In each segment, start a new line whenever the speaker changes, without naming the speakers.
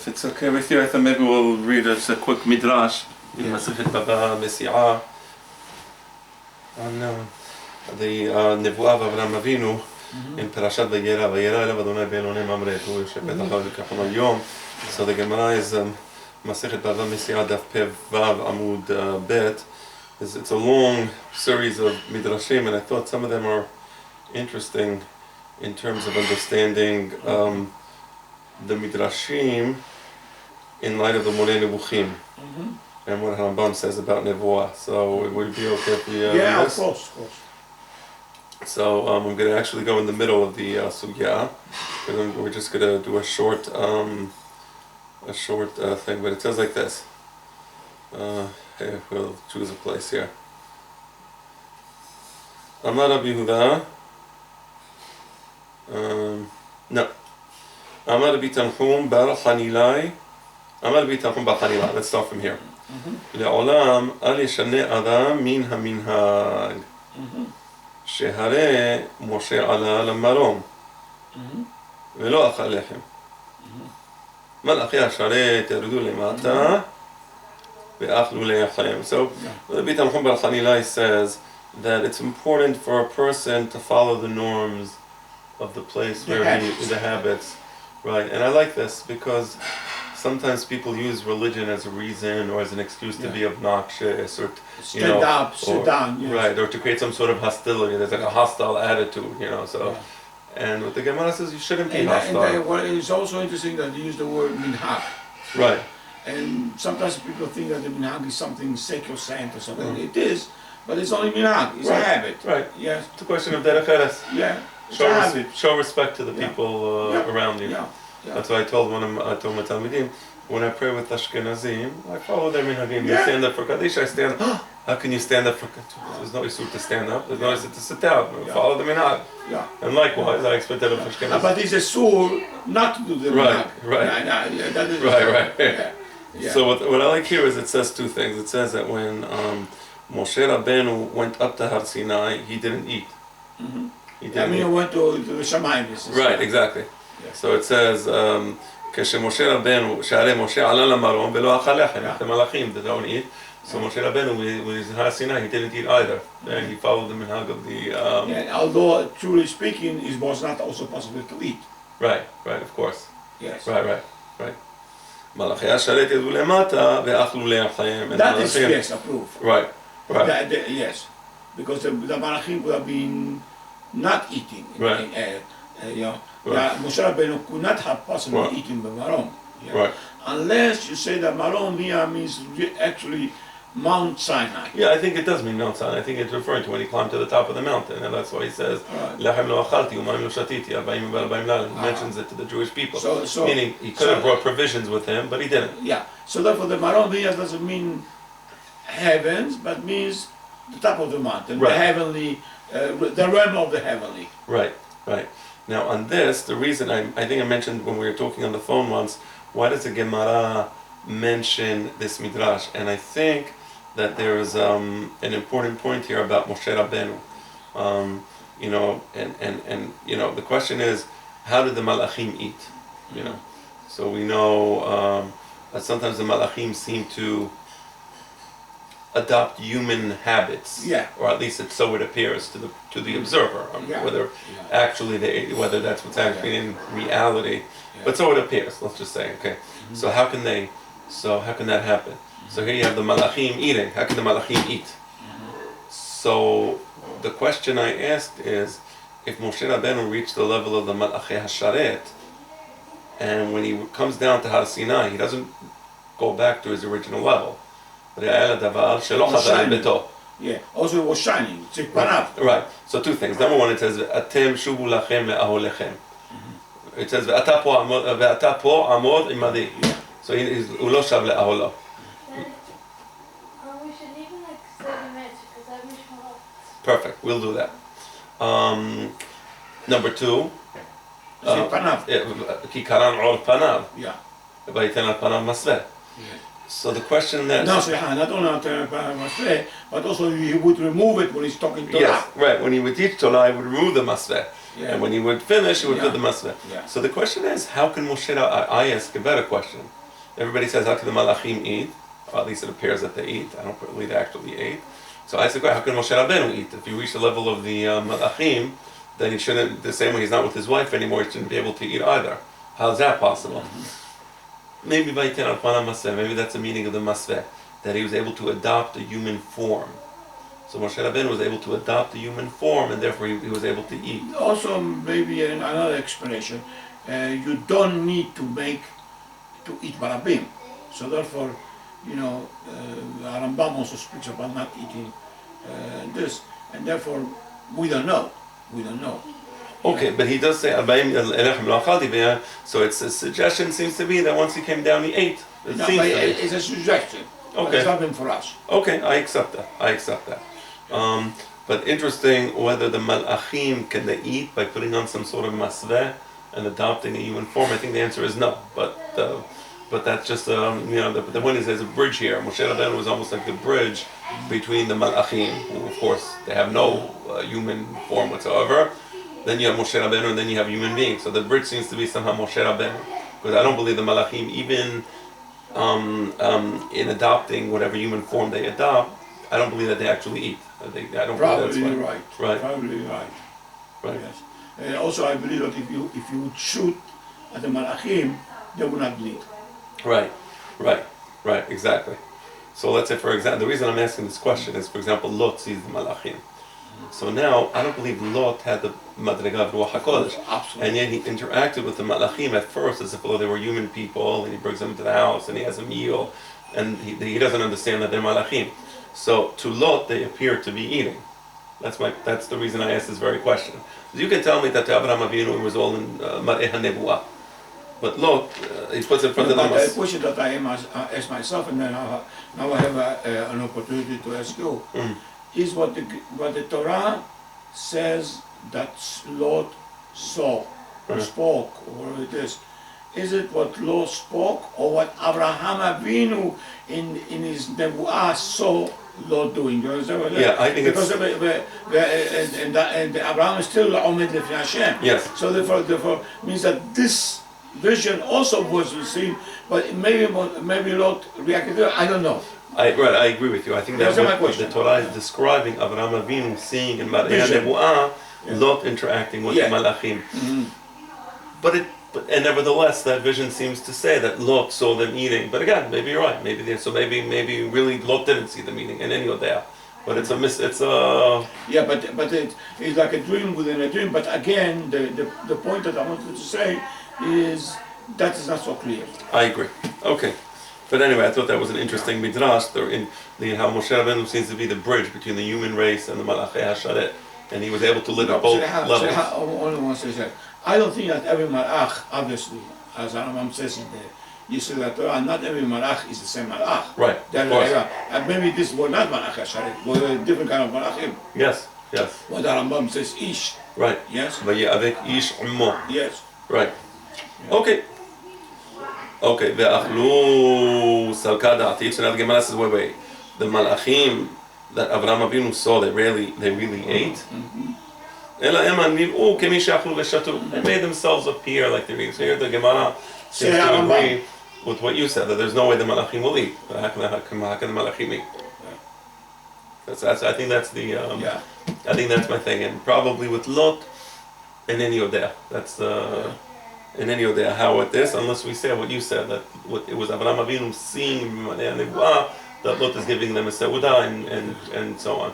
if it's okay with you, I thought maybe we'll read a quick midrash in Masechet Baba Mesia on the Nevuah of Avraham Avinu in Parashat Vayera. Vayera Elav Adonai Be'elonei Mamre Hu Yoshev Betachal V'Kachon Yom. So the Gemara is Masechet Baba Mesia Daf Pev Vav Amud Bet. It's a long series of midrashim, and I thought some of them are interesting in terms of understanding the midrashim in light of the Moreh Nevuchim and what Rambam says about Nevuah. So it would be okay if we
yeah,
of
course.
So I'm going to actually go in the middle of the sugya. We're just going to do a short thing, but it says like this. Okay, we'll choose a place here. Amar Rabbi Yehuda. No. Amar Rabbi Tanchum bar Hanilai. Amar Rabbi Tanchum bar Hanilai. Let's start from here. לעולם אל ישנה אדם מן המנהג שהרי משה עלה למרום ולא אכל לחם מלאכי השרת ירדו למטה ואכלו לחם. So Rabbi Tanchum bar Hanilai says that it's important for a person to follow the norms of the place where the habits, right? And I like this because sometimes people use religion as a reason or as an excuse to be obnoxious or
stand up, sit down,
right? Or to create some sort of hostility. There's like a hostile attitude, So, and what the Gemara says, you shouldn't be hostile.
And it's also interesting that you use the word minhag.
Right.
And sometimes people think that the minhag is something sacrosanct or something. It is, but it's only minhag. It's a habit.
Right.
Yes.
It's a question of derech eretz.
Yeah.
Show respect to the people around you. That's why I told my Talmidim, when I pray with Ashkenazim, I follow their minhagim. You stand up for Kaddish, I stand up. How can you stand up for Kaddish? There's no issue to stand up. There's no issue to sit down. Follow the minhag. And likewise, I expect that of Ashkenazim.
But it's a sur not to do the minhag.
Right. So what I like here is it says two things. It says that when Moshe Rabbeinu went up to Har Sinai, he didn't eat. He
went to the Shamayim.
Right, exactly. So it says, כשמשה רבנו, שהרי משה עלה למרום ולא אכל לחם, the malachim, they don't eat. So Moshe Rabbeinu, with Har Sinai, he didn't eat either. And he followed the minhag of the...
although, truly speaking, it was not also possible to eat.
Right, of course.
Yes.
Right. מלאכי השרת ירדו למטה ואכלו לחם.
That is, yes, approved.
Right.
Yes. Because the malachim would have been not eating.
Right.
Moshe Rabbeinu could not have possibly eaten the marom.
Right.
Unless you say that marom here means actually Mount Sinai.
Yeah, I think it does mean Mount Sinai. I think it's referring to when he climbed to the top of the mountain, and that's why he says, "Lechem lo achalti u'mayim lo shatiti." He mentions it to the Jewish people. So meaning he could have brought provisions with him, but he didn't.
Yeah. So therefore, the marom here doesn't mean heavens, but means the top of the mountain, the heavenly, the realm of the heavenly.
Right. Now on this, the reason I think I mentioned when we were talking on the phone once, why does the Gemara mention this midrash? And I think that there is an important point here about Moshe Rabbeinu. And the question is, how did the malachim eat? So we know that sometimes the malachim seem to adopt human habits, or at least so it appears to the observer. Whether actually whether that's what's actually in reality, but so it appears. Let's just say, okay. So how can that happen? So here you have the malachim eating. How can the malachim eat? So the question I asked is, if Moshe Rabbeinu reached the level of the malachei hasharet, and when he comes down to Har Sinai, he doesn't go back to his original level.
Yeah, also it was shining.
Right. So two things. Number one, it says Atem shubu lachem le'aholechem. It says Ve'ata po amod imadi. So הוא לא שב לאהולו.
We should leave in like 7 minutes because I have mishmarot.
Perfect. We'll do that. Number two. כי קרן עור פניו. ויתן על פניו מסווה. So the question that...
No, not only on Masveh, but also he would remove it when he's talking Torah.
Yes, right. When he would teach Torah, he would remove the Masveh. And when he would finish, he would put the Masveh. So the question is, how can Moshe... I ask a better question. everybody says, how can the malachim eat? Or at least it appears that they eat. I don't believe they actually ate. So I said, how can Moshe Rabbeinu eat? If you reach the level of the malachim, then he shouldn't, the same way he's not with his wife anymore, he shouldn't be able to eat either. How is that possible? Maybe maybe that's the meaning of the masveh, that he was able to adopt a human form. So Moshe Rabbeinu was able to adopt a human form, and therefore he was able to eat.
Also, maybe another explanation, you don't need to eat barabim. So therefore, Rambam also speaks about not eating this, and therefore we don't know.
Okay, but he does say, so it's a suggestion seems to be that once he came down he ate.
It's a suggestion.
Okay.
It's nothing for us.
Okay, I accept that. But interesting whether the malachim, can they eat by putting on some sort of masveh and adopting a human form? I think the answer is no. But that's just the point is there's a bridge here. Moshe Rabbeinu was almost like the bridge between the malachim, who of course they have no human form whatsoever. Then you have Moshe Rabbeinu, and then you have human beings. So the bridge seems to be somehow Moshe Rabbeinu, because I don't believe the malachim, even in adopting whatever human form they adopt, I don't believe that they actually eat. I don't
Probably
believe
right.
Right.
Probably right.
Right.
Yes. Also, I believe that if you would shoot at the malachim, they would not bleed.
Right, exactly. So let's say, for example, the reason I'm asking this question is, for example, Lot sees the malachim. So now, I don't believe Lot had the madriga of Ruach HaKodesh.
Absolutely.
And yet he interacted with the malachim at first as if they were human people, and he brings them into the house, and he has a meal, and he doesn't understand that they're malachim. So to Lot, they appear to be eating. That's the reason I asked this very question. You can tell me that the Abraham Avinu was all in Mar'eh HaNebuah. But Lot, he puts in front of them.
The question that I asked myself, and then now I have an opportunity to ask you, is what the Torah says that Lot saw or spoke, or it is. Is it what Lot spoke, or what Abraham Avinu in his Nebuah saw Lot doing?
Yeah, I think
because and Abraham is still Omed Lefnei Hashem.
Yes.
So therefore means that this vision also was seen, but maybe Lot reacted. I don't know.
I agree with you. I think that's what the Torah is describing Avraham Avinu seeing in Mar'eh HaNebuah, Lot interacting with the Malachim. But nevertheless, that vision seems to say that Lot saw them eating. But again, maybe you're right. Maybe really Lot didn't see them eating in any Odea. But it's a
Yeah, but it's like a dream within a dream. But again, the point that I wanted to say is that is not so clear.
I agree. Okay. But anyway, I thought that was an interesting midrash in how Moshe Rabbeinu seems to be the bridge between the human race and the Malachei HaSharet, and he was able to live at both levels.
Only one says that. I don't think that every malach, obviously, as Rambam says in the Yisrael Torah, not every malach is the same malach.
Right. Of course.
Maybe this was not Malachei HaSharet, was a different kind of malachim.
Yes.
What the Rambam says, ish.
Right.
Yes.
Avec ish ummo.
Yes.
Right. Okay. Ve'achlu salka da'ati. So now the Gemara says, wait. The malachim that Avraham Avinu saw, they really ate. They made themselves appear like they're eating. So here the Gemara seems to agree with what you said, that there's no way the malachim will eat. How can the malachim eat? I think that's the. I think that's my thing, and probably with Lot and any Odea. That's in any Odea how it is, unless we say what you said, that it was Avraham Avinu seeing Nebuah that Lot is giving them a seudah and so on.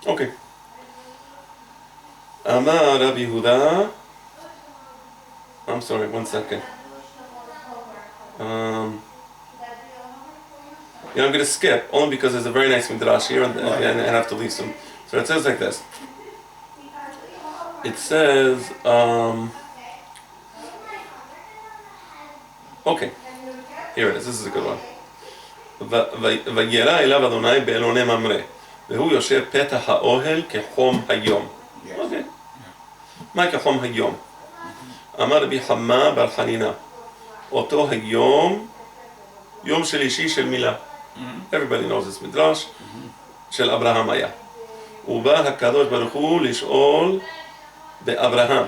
Okay. Amar Rabbi Yehuda. I'm sorry, 1 second. I'm going to skip only because there's a very nice midrash here, and I have to leave some. So it says like this. It says. Okay, here it is. This is a good one. וירא אליו אדוני באלוני ממרא, והוא יושב פתח האוהל כחום היום. אוקיי. מה כחום היום? אמר רבי חמא בר חנינא, אותו היום, יום שלישי של מילה. Everybody knows this מדרש, של אברהם היה. ובא הקדוש ברוך הוא לשאול באברהם.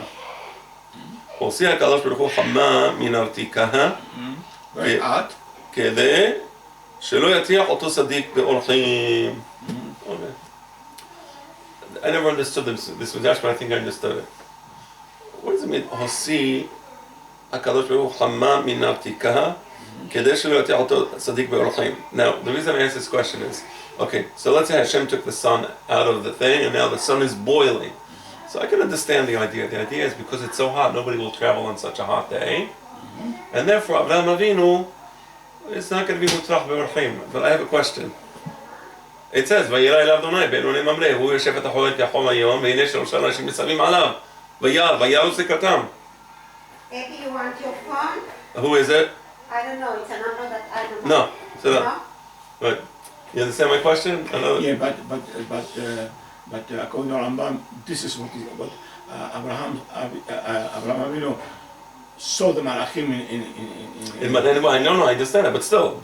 הוציא הקדוש ברוך הוא חמה מן הרתיקה,
Very hot.
כדי שלא יטריח אותו צדיק באורחים. Okay. I never understood this midrash, but I think I understood it. What does it mean? הוציא הקדוש ברוך הוא חמה מנרתיקה כדי שלא יטריח אותו צדיק באורחים. Now, the reason I ask this question is, okay, so let's say Hashem took the sun out of the thing, and now the sun is boiling. So I can understand the idea. The idea is because it's so hot, nobody will travel on such a hot day. And therefore, Avraham Avinu, it's not going to be mutrach be'orchim. But I have a question. It says, "Vayira elav Adonai be'elonei mamre, hu yoshev et ha'cholet k'chom hayom, ve'hinei shalosh anashim mesavim alav, vayaru sikatam."
Maybe you want your phone?
Who is it?
I don't know. It's a number that I don't know.
No. Sit up.
No?
But you understand my question? Another.
Yeah, but according to Rambam, this is what Abraham Avinu saw the Malachim in
No, I understand it, but still,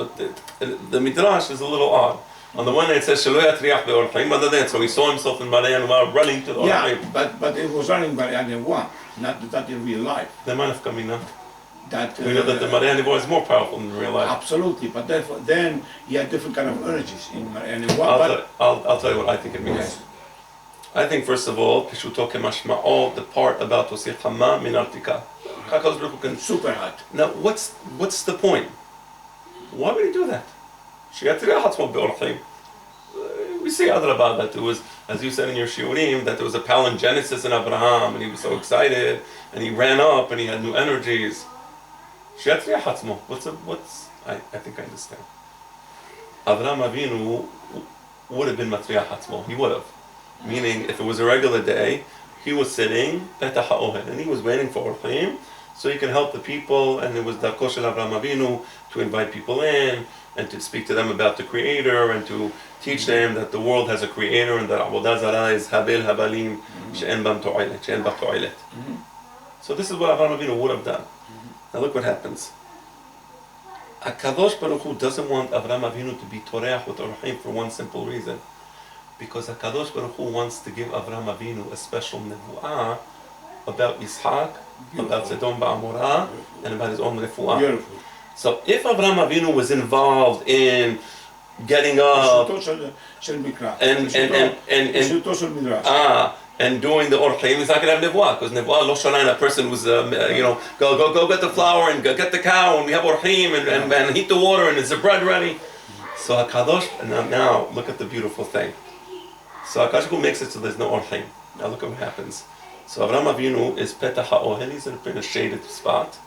the midrash is a little odd. On the one hand, it says "Shelo yatriach be'orchim," on the other hand, so he saw himself in Marei Nevuah running to the orchim.
Yeah, but it was running by Nevuah, not in real life.
They might have come in now.
That
We know that the Marei Nevuah is more powerful in real life.
absolutely, but then he had different kind of energies in Marei Nevuah.
I'll tell you what I think it means.
Yes.
I think first of all, Pishuto kemashma'o, the part about Tosir Chama min Artika. HaKadosh Baruch Hu can.
Super hot.
Now, what's the point? Why would he do that? We see Adrabah that there was, as you said in your shiurim, that there was a palingenesis in Abraham, and he was so excited, and he ran up, and he had new energies. What's? I think I understand. Avraham Avinu would have been matriach hatzmo. He would have. Meaning, if it was a regular day, he was sitting petach ha'ohel, and he was waiting for orchim, so he can help the people, and it was darko shel Avraham Avinu to invite people in, and to speak to them about the Creator, and to teach them that the world has a Creator, and that Avodah Zarah is habel habalim she'en bam to'ilet, she'en bam to'ilet. So this is what Avraham Avinu would have done. Now look what happens. HaKadosh Baruch Hu doesn't want Avraham Avinu to be toreach with orchim for one simple reason. Because HaKadosh Baruch Hu wants to give Avraham Avinu a special nevuah about Yitzhak, about Sodom Ba'amorah, and about his own refuah.
Beautiful.
So if Avraham Avinu was involved in getting up and doing the orchim, he's not going to have nevuah, because nevuah lo shalain, a person was go get the flour and go get the cow, and we have orchim and heat the water, and is the bread ready? So HaKadosh, and now look at the beautiful thing. So HaKadosh Hu makes it so there's no orchim. Now look at what happens. So Avraham Avinu is petach ha'ohel, he's in a shaded spot.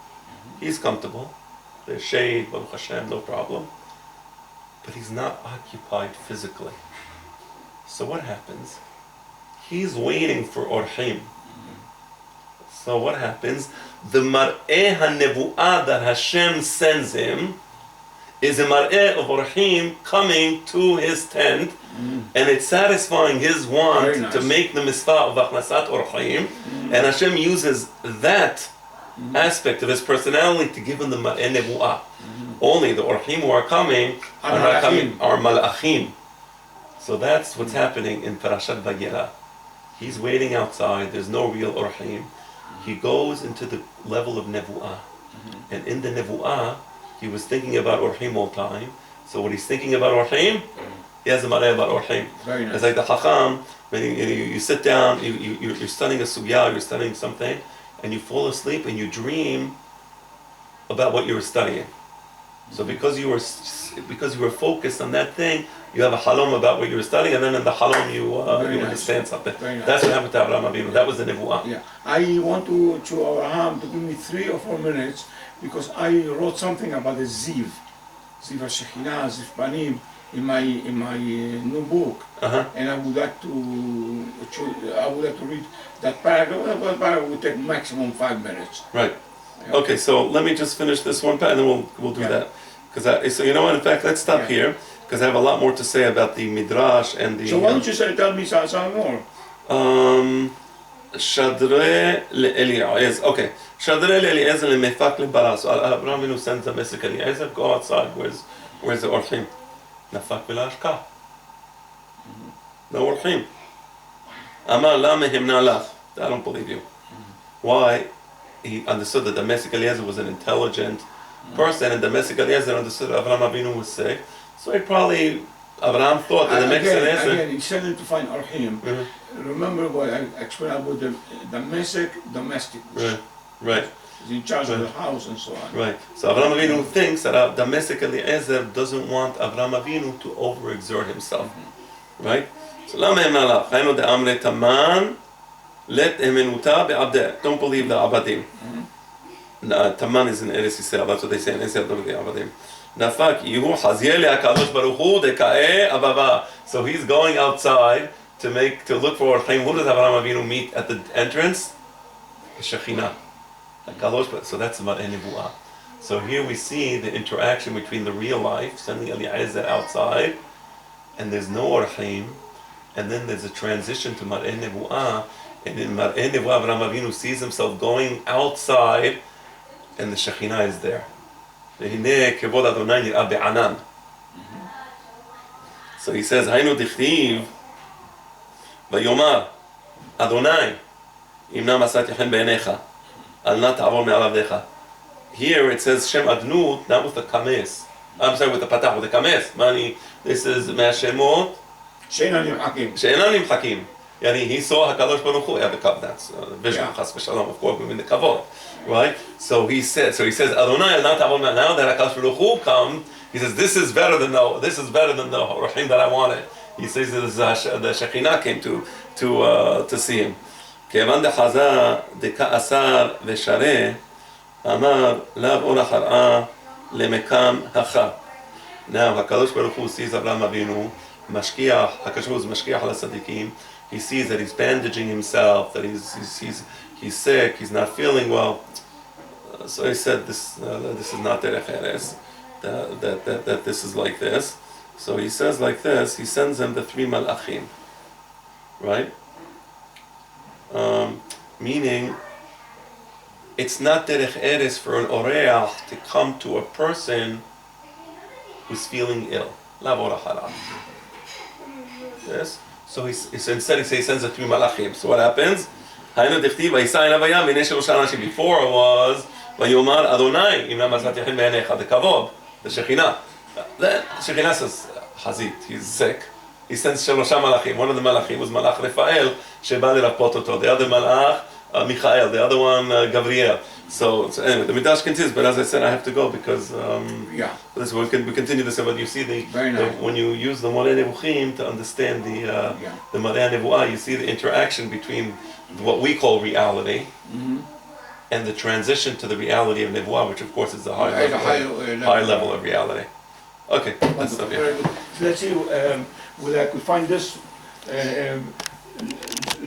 He's comfortable. There's shade, Baruch Hashem, no problem. But he's not occupied physically. So what happens? He's waiting for orchim. So what happens? The mar'eh ha-nevu'ah that Hashem sends him is a mar'eh of orchim coming to his tent, and it's satisfying his want to make the mitzvah of achnasat orchim, and Hashem uses that aspect of his personality to give him the mar'eh nevu'ah. Only the orchim who are coming are malachim. So that's what's happening in Parashat Vayera. He's waiting outside, there's no real orchim. He goes into the level of nevu'ah. And in the nevu'ah, he was thinking about orchim all the time. So when he's thinking about orchim, he has a mareh about orchim.
Very nice.
It's like the chacham, when you sit down, you're studying a sugya, you're studying something, and you fall asleep and you dream about what you were studying. So because you were focused on that thing, you have a halom about what you were studying, and then in the halom you understand something.
Nice.
That's what happened to Avraham Avinu. That was the nevuah.
Yeah, I want to Abraham to give me 3 or 4 minutes, because I wrote something about the Ziv HaShekhinah, Ziv Panim, in my new book, and I would like to read that paragraph. That paragraph would take maximum 5 minutes.
Right. Okay, so let me just finish this one part, and then we'll do that. So you know what? In fact, let's stop here, because I have a lot more to say about the midrash and the.
So why don't you tell me some more?
Shadre le'Eliezer. Okay. Shadre le'Eliezer le'mefak le'bara. So Abraham Avinu sends a message to Eliezer, go outside. Where's the orchim? Nafak v'la'ashka. No orchim. Amar la mehimna lach. I don't believe you. Why? He understood that the Mesia Eliezer was an intelligent person, and the Mesia Eliezer understood Avraham Avinu was sick. So Avraham thought that the Mesia Eliezer.
Again, he sent him to find Archim. Remember what I explained about the Mesic domestic.
Right.
He's in charge of the house and so on.
Right. So Avraham Avinu thinks that the Mesia Eliezer doesn't want Avraham Avinu to overexert himself. Right? So lama emna la, chayno de amre taman, let emenuta be'abdeh. Don't believe the abadim. Taman is in Eretz Yisrael. That's what they say in Israel. Don't believe the abadim. Nafak yihu hazyele hakadosh baruch hu deka'e abava. So he's going outside to look for Orchaim. Who does Avraham Avinu meet at the entrance? The Shekhinah. So that's about Nevuah. So here we see the interaction between the real life, sending Eliezer outside, and there's no Orchaim, and then there's a transition to Mar'eh Nevuah, and in Mar'eh Nevuah, Avraham Avinu sees himself going outside, and the Shekhinah is there. So he says, Haynu dichtiv, vayomar, Adonai, imna masati chen be'enecha, al na ta'avor me'al avdecha. Here it says Shem Adnut, not with the kames. I'm sorry, with the patah, with the kames. Mani, this is Me'ashemot.
She'enan nimchakim.
She'enan nimchakim. Yani he saw HaKadosh Baruch Hu, yeah, that's vision, chas v'shalom, of course, in the kavod, right? So he says, Adonai, al na ta'avor me'al. Now that HaKadosh Baruch Hu come, he says, this is better than the Rahim that I wanted. He says that the Shekhinah came to see him. כיוון דחזה דכעשר ושרה אמר לאו אורח הרעה למקם הכה. Now HaKadosh Baruch Hu sees Avraham Avinu משkiach, HaKadosh Baruch Hu is משkiach על הצדיקים. He sees that he's bandaging himself, that he's sick, he's not feeling well. So he said this is not derech eres, that this is like this. So he says like this, he sends him the 3 malachim, right? Meaning, it's not derech eres for an oreach to come to a person who's feeling ill. Yes? So instead he sends the 3 malachim. So what happens? Before it was Vayomar Adonai Imna Masat Yachim Be'enecha, the kavod, the Shekhinah. Then Shekhinah says, Hazit, he's sick. He sends Shelosha Malachim. One of the Malachim was Malach Raphael, Sheba L'Rapot Oto. The other Malach, Michael. The other one, Gabriel. So anyway, the Midrash continues, but as I said, I have to go because we continue this. But you see when you use the Moreh Nevuchim to understand the Moreh Nevuah, you see the interaction between what we call reality and the transition to the reality of Nevuah, which of course is the high level of reality. Okay, let's
see. We find this